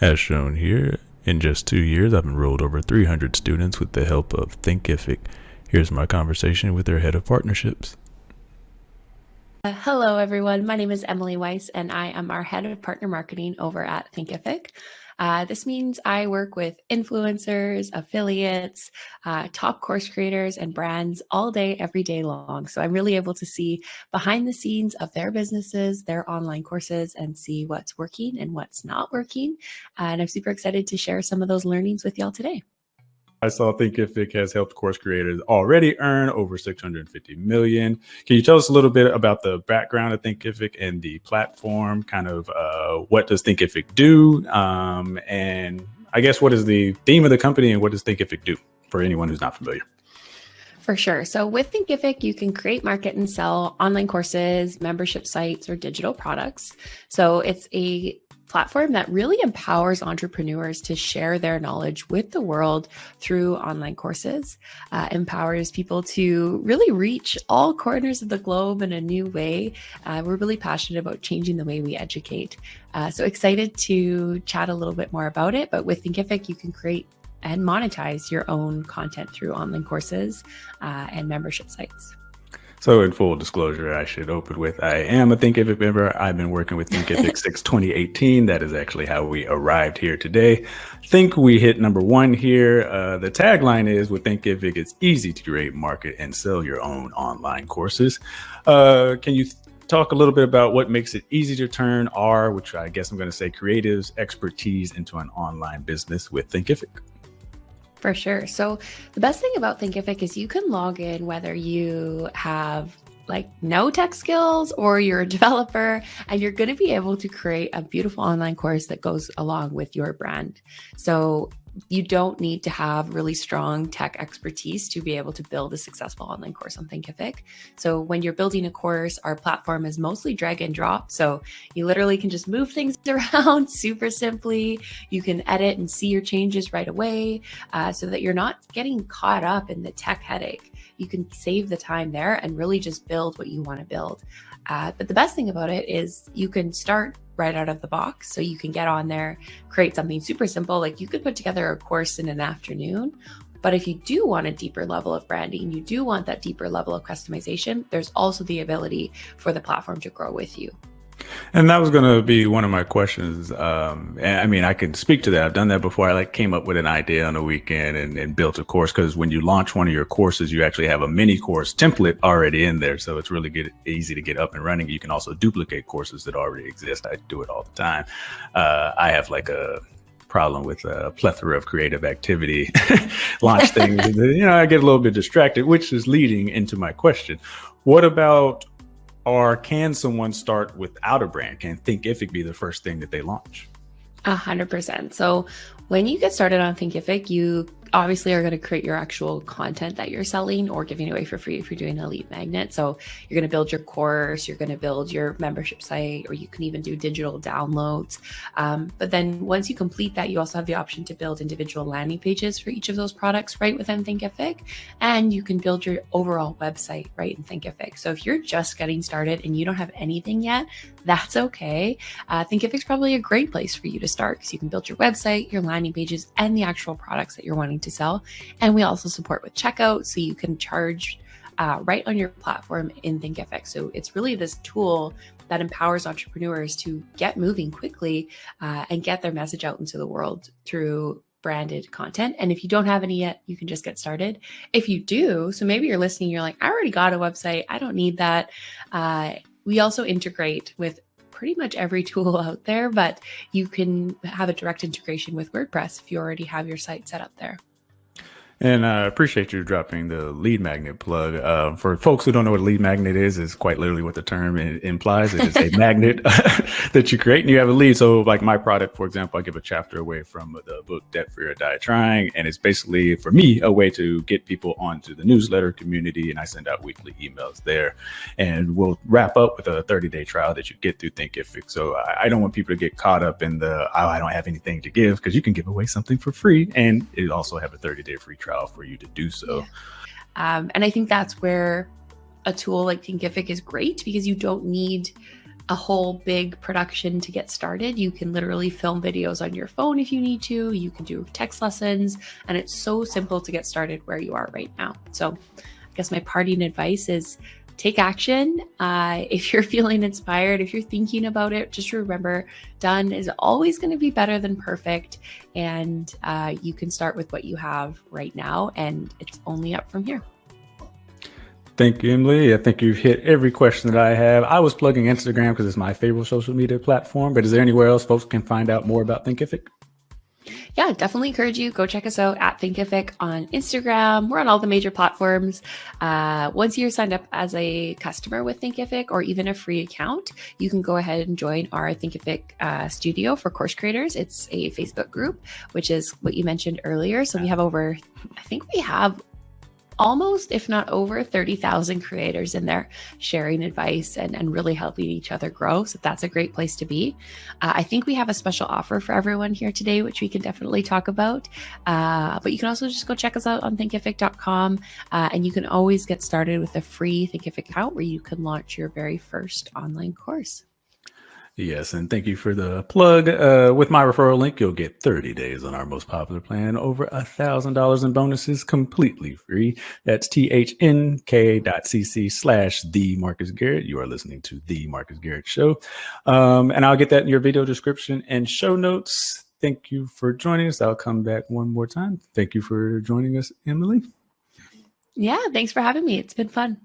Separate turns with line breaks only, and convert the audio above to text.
As shown here, in just 2 years, I've enrolled over 300 students with the help of Thinkific. Here's my conversation with their head of partnerships.
Hello, everyone. My name is Emily Weiss, and I am our head of partner marketing over at Thinkific. This means I work with influencers, affiliates, top course creators, and brands all day, every day long. So I'm really able to see behind the scenes of their businesses, their online courses, and see what's working and what's not working. And I'm super excited to share some of those learnings with y'all today.
I saw Thinkific has helped course creators already earn over 650 million. Can you tell us a little bit about the background of Thinkific and the platform? Kind of what does Thinkific do? And I guess what is the theme of the company and what does Thinkific do for anyone who's not familiar?
For sure. So with Thinkific, you can create, market, and sell online courses, membership sites, or digital products. So it's a platform that really empowers entrepreneurs to share their knowledge with the world through online courses, empowers people to really reach all corners of the globe in a new way. We're really passionate about changing the way we educate. So excited to chat a little bit more about it. But with Thinkific, you can create and monetize your own content through online courses and membership sites.
So in full disclosure, I should open with, I am a Thinkific member. I've been working with Thinkific since 2018. That is actually how we arrived here today. I think we hit number one here. The tagline is, with Thinkific, it's easy to create, market, and sell your own online courses. Can you talk a little bit about what makes it easy to turn our, which I guess I'm going to say creatives, expertise into an online business with Thinkific?
For sure. So the best thing about Thinkific is you can log in whether you have no tech skills or you're a developer, and you're going to be able to create a beautiful online course that goes along with your brand. So you don't need to have really strong tech expertise to be able to build a successful online course on Thinkific. So when you're building a course, our platform is mostly drag and drop. So you literally can just move things around super simply. You can edit and see your changes right away so that you're not getting caught up in the tech headache. You can save the time there and really just build what you want to build. But the best thing about it is you can start right out of the box. So you can get on there, create something super simple. Like you could put together a course in an afternoon. But if you do want a deeper level of branding, you do want that deeper level of customization, there's also the ability for the platform to grow with you.
And that was going to be one of my questions. I mean, I can speak to that. I've done that before. I came up with an idea on a weekend and built a course, because when you launch one of your courses, you actually have a mini course template already in there. So it's really easy to get up and running. You can also duplicate courses that already exist. I do it all the time. I have a problem with a plethora of creative activity, launch things. I get a little bit distracted, which is leading into my question. What about, or can someone start without a brand? Can Thinkific be the first thing that they launch?
100%. So when you get started on Thinkific, you obviously are going to create your actual content that you're selling or giving away for free if you're doing a lead magnet. So you're going to build your course, you're going to build your membership site, or you can even do digital downloads. But then once you complete that, you also have the option to build individual landing pages for each of those products right within Thinkific. And you can build your overall website right in Thinkific. So if you're just getting started and you don't have anything yet, that's okay. Thinkific's probably a great place for you to start, because you can build your website, your landing pages, and the actual products that you're wanting to sell. And we also support with checkout, so you can charge right on your platform in Thinkific. So it's really this tool that empowers entrepreneurs to get moving quickly and get their message out into the world through branded content. And if you don't have any yet, you can just get started. If you do, so maybe you're listening, you're like, I already got a website, I don't need that. We also integrate with pretty much every tool out there, but you can have a direct integration with WordPress if you already have your site set up there.
And I appreciate you dropping the lead magnet plug. For folks who don't know what a lead magnet is quite literally what the term implies. It is a magnet that you create and you have a lead. So like my product, for example, I give a chapter away from the book Debt Free or Die Trying. And it's basically, for me, a way to get people onto the newsletter community. And I send out weekly emails there. And we'll wrap up with a 30-day trial that you get through Thinkific. So I don't want people to get caught up in the, I don't have anything to give, because you can give away something for free. And it also have a 30-day free trial for you to do so.
Yeah. And I think that's where a tool like Thinkific is great, because you don't need a whole big production to get started. You can literally film videos on your phone if you need to. You can do text lessons, and it's so simple to get started where you are right now. So I guess my parting advice is take action. If you're feeling inspired, if you're thinking about it, just remember done is always going to be better than perfect. And you can start with what you have right now, and it's only up from here.
Thank you, Emily. I think you've hit every question that I have. I was plugging Instagram because it's my favorite social media platform, but is there anywhere else folks can find out more about Thinkific?
Yeah, definitely encourage you. Go check us out at Thinkific on Instagram. We're on all the major platforms. Once you're signed up as a customer with Thinkific or even a free account, you can go ahead and join our Thinkific studio for course creators. It's a Facebook group, which is what you mentioned earlier. So we have I think we have almost, if not over 30,000 creators in there sharing advice and really helping each other grow. So that's a great place to be. I think we have a special offer for everyone here today, which we can definitely talk about. But you can also just go check us out on thinkific.com. And you can always get started with a free Thinkific account where you can launch your very first online course.
Yes, and thank you for the plug. With my referral link, you'll get 30 days on our most popular plan, over $1,000 in bonuses, completely free. That's thnk.cc/the Marcus Garrett. You are listening to The Marcus Garrett Show. And I'll get that in your video description and show notes. Thank you for joining us. I'll come back one more time. Thank you for joining us, Emily.
Yeah, thanks for having me. It's been fun.